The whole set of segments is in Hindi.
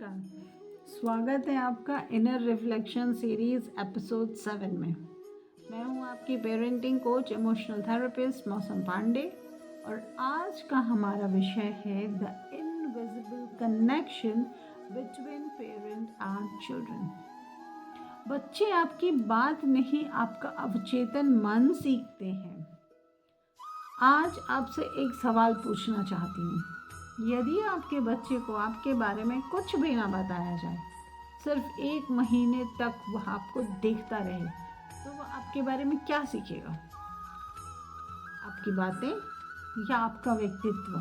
नमस्कार। स्वागत है आपका इनर रिफ्लेक्शन सीरीज एपिसोड 7 में। मैं हूं आपकी पेरेंटिंग कोच इमोशनल थेरेपिस्ट मौसम पांडे और आज का हमारा विषय है the invisible connection between parent and children. बच्चे आपकी बात नहीं, आपका अवचेतन मन सीखते हैं। आज आपसे एक सवाल पूछना चाहती हूँ। यदि आपके बच्चे को आपके बारे में कुछ भी ना बताया जाए, सिर्फ 1 महीने तक वह आपको देखता रहे, तो वह आपके बारे में क्या सीखेगा? आपकी बातें या आपका व्यक्तित्व?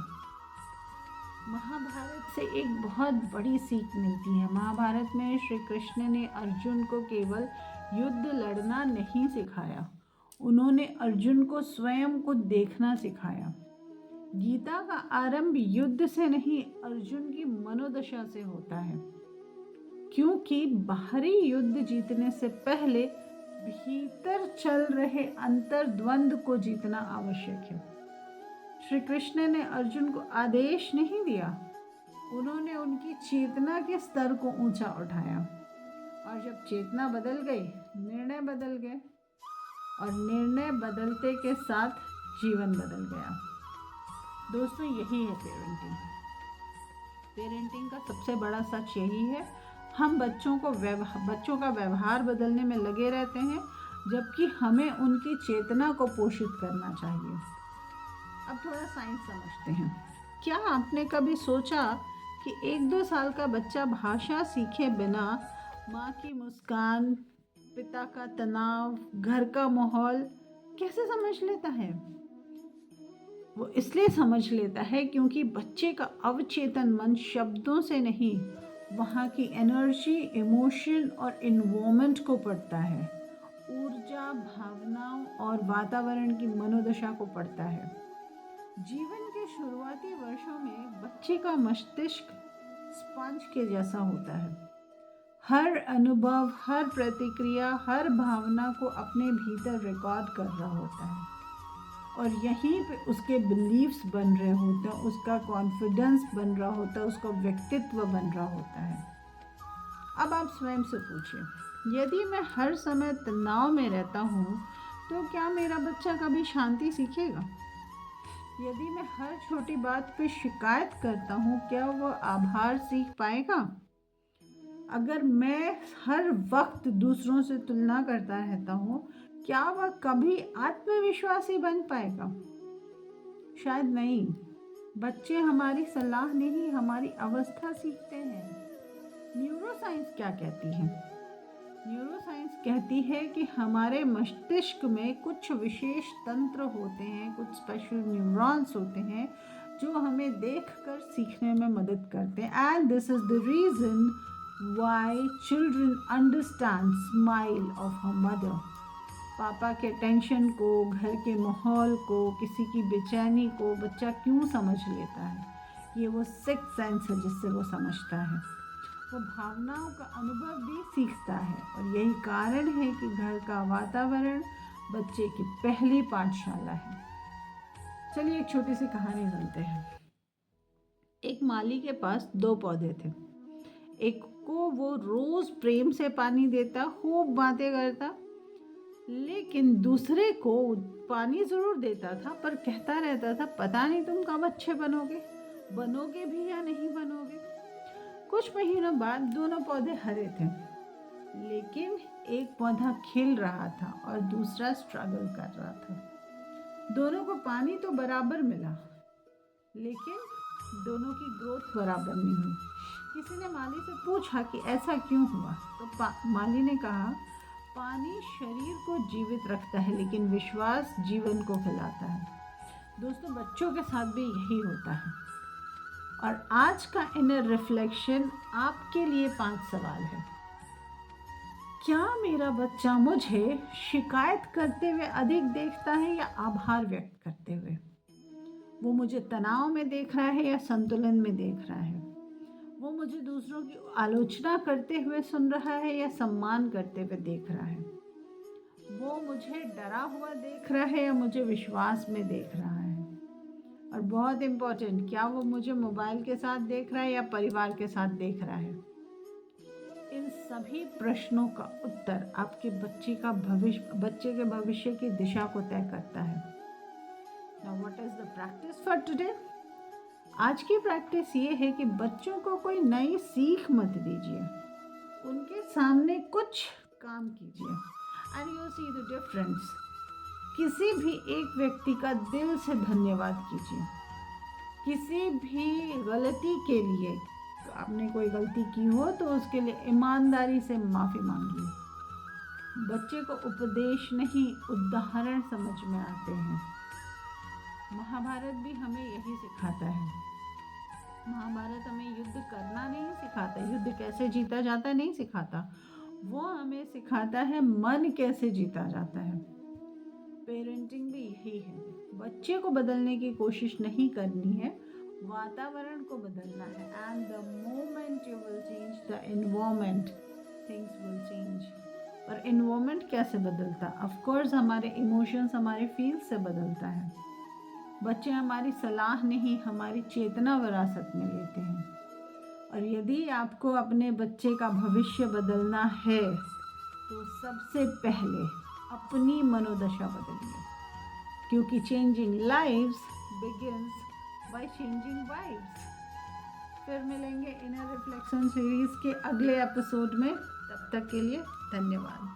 महाभारत से एक बहुत बड़ी सीख मिलती है। महाभारत में श्री कृष्ण ने अर्जुन को केवल युद्ध लड़ना नहीं सिखाया, उन्होंने अर्जुन को स्वयं को देखना सिखाया। गीता का आरंभ युद्ध से नहीं, अर्जुन की मनोदशा से होता है, क्योंकि बाहरी युद्ध जीतने से पहले भीतर चल रहे अंतर्द्वंद को जीतना आवश्यक है। श्री कृष्ण ने अर्जुन को आदेश नहीं दिया, उन्होंने उनकी चेतना के स्तर को ऊंचा उठाया, और जब चेतना बदल गई, निर्णय बदल गए, और निर्णय बदलते के साथ जीवन बदल गया। दोस्तों, यही है पेरेंटिंग। पेरेंटिंग का सबसे बड़ा सच यही है, हम बच्चों का व्यवहार बदलने में लगे रहते हैं, जबकि हमें उनकी चेतना को पोषित करना चाहिए। अब थोड़ा साइंस समझते हैं। क्या आपने कभी सोचा कि 1-2 साल का बच्चा भाषा सीखे बिना माँ की मुस्कान, पिता का तनाव, घर का माहौल कैसे समझ लेता है? वो इसलिए समझ लेता है क्योंकि बच्चे का अवचेतन मन शब्दों से नहीं, वहाँ की एनर्जी, इमोशन और इन्वायरमेंट को पढ़ता है। ऊर्जा, भावनाओं और वातावरण की मनोदशा को पढ़ता है। जीवन के शुरुआती वर्षों में बच्चे का मस्तिष्क स्पंज के जैसा होता है। हर अनुभव, हर प्रतिक्रिया, हर भावना को अपने भीतर रिकॉर्ड कर रहा होता है, और यहीं पे उसके बिलीव्स बन रहे होते हैं, उसका कॉन्फिडेंस बन रहा होता है, उसका व्यक्तित्व बन रहा होता है। अब आप स्वयं से पूछिए, यदि मैं हर समय तनाव में रहता हूँ, तो क्या मेरा बच्चा कभी शांति सीखेगा? यदि मैं हर छोटी बात पे शिकायत करता हूँ, क्या वह आभार सीख पाएगा? अगर मैं हर वक्त दूसरों से तुलना करता रहता हूँ, क्या वह कभी आत्मविश्वासी बन पाएगा? शायद नहीं। बच्चे हमारी सलाह नहीं, हमारी अवस्था सीखते हैं। न्यूरोसाइंस क्या कहती है? न्यूरोसाइंस कहती है कि हमारे मस्तिष्क में कुछ विशेष तंत्र होते हैं, कुछ स्पेशल न्यूरॉन्स होते हैं, जो हमें देखकर सीखने में मदद करते हैं। And this is the reason why children understand smile of her mother. पापा के टेंशन को, घर के माहौल को, किसी की बेचैनी को बच्चा क्यों समझ लेता है? ये वो सिक्स्थ सेंस है जिससे वो समझता है। वो भावनाओं का अनुभव भी सीखता है, और यही कारण है कि घर का वातावरण बच्चे की पहली पाठशाला है। चलिए एक छोटी सी कहानी सुनते हैं। एक माली के पास 2 पौधे थे। एक को वो रोज प्रेम से पानी देता, खूब बातें करता, लेकिन दूसरे को पानी जरूर देता था, पर कहता रहता था, पता नहीं तुम कब अच्छे बनोगे भी या नहीं बनोगे। कुछ महीनों बाद दोनों पौधे हरे थे, लेकिन एक पौधा खिल रहा था और दूसरा स्ट्रगल कर रहा था। दोनों को पानी तो बराबर मिला, लेकिन दोनों की ग्रोथ बराबर नहीं हुई। किसी ने माली से पूछा कि ऐसा क्यों हुआ, तो माली ने कहा, पानी शरीर को जीवित रखता है, लेकिन विश्वास जीवन को खिलाता है। दोस्तों, बच्चों के साथ भी यही होता है। और आज का इनर रिफ्लेक्शन आपके लिए 5 सवाल है। क्या मेरा बच्चा मुझे शिकायत करते हुए अधिक देखता है या आभार व्यक्त करते हुए? वो मुझे तनाव में देख रहा है या संतुलन में देख रहा है? वो मुझे दूसरों की आलोचना करते हुए सुन रहा है या सम्मान करते हुए देख रहा है? वो मुझे डरा हुआ देख रहा है या मुझे विश्वास में देख रहा है? और बहुत इम्पोर्टेंट, क्या वो मुझे मोबाइल के साथ देख रहा है या परिवार के साथ देख रहा है? सभी प्रश्नों का उत्तर आपके बच्चे के भविष्य की दिशा को तय करता है। Now what is the practice for today? आज की प्रैक्टिस ये है कि बच्चों को कोई नई सीख मत दीजिए, उनके सामने कुछ काम कीजिए and you see the difference. किसी भी एक व्यक्ति का दिल से धन्यवाद कीजिए। किसी भी गलती के लिए, आपने कोई गलती की हो तो उसके लिए ईमानदारी से माफ़ी मांगिए। बच्चे को उपदेश नहीं, उदाहरण समझ में आते हैं। महाभारत भी हमें यही सिखाता है। महाभारत हमें युद्ध करना नहीं सिखाता, युद्ध कैसे जीता जाता नहीं सिखाता, वो हमें सिखाता है मन कैसे जीता जाता है। पेरेंटिंग भी यही है, बच्चे को बदलने की कोशिश नहीं करनी है, वातावरण को बदलना है। And the moment you will change the environment, things will change. पर एनवायरमेंट कैसे बदलता? ऑफ कोर्स हमारे इमोशंस, हमारे फील से बदलता है। बच्चे हमारी सलाह नहीं, हमारी चेतना विरासत में लेते हैं। और यदि आपको अपने बच्चे का भविष्य बदलना है तो सबसे पहले अपनी मनोदशा बदलिए, क्योंकि changing lives begins by changing vibes. फिर मिलेंगे इनर रिफ्लेक्शन सीरीज के अगले एपिसोड में, तब तक के लिए धन्यवाद।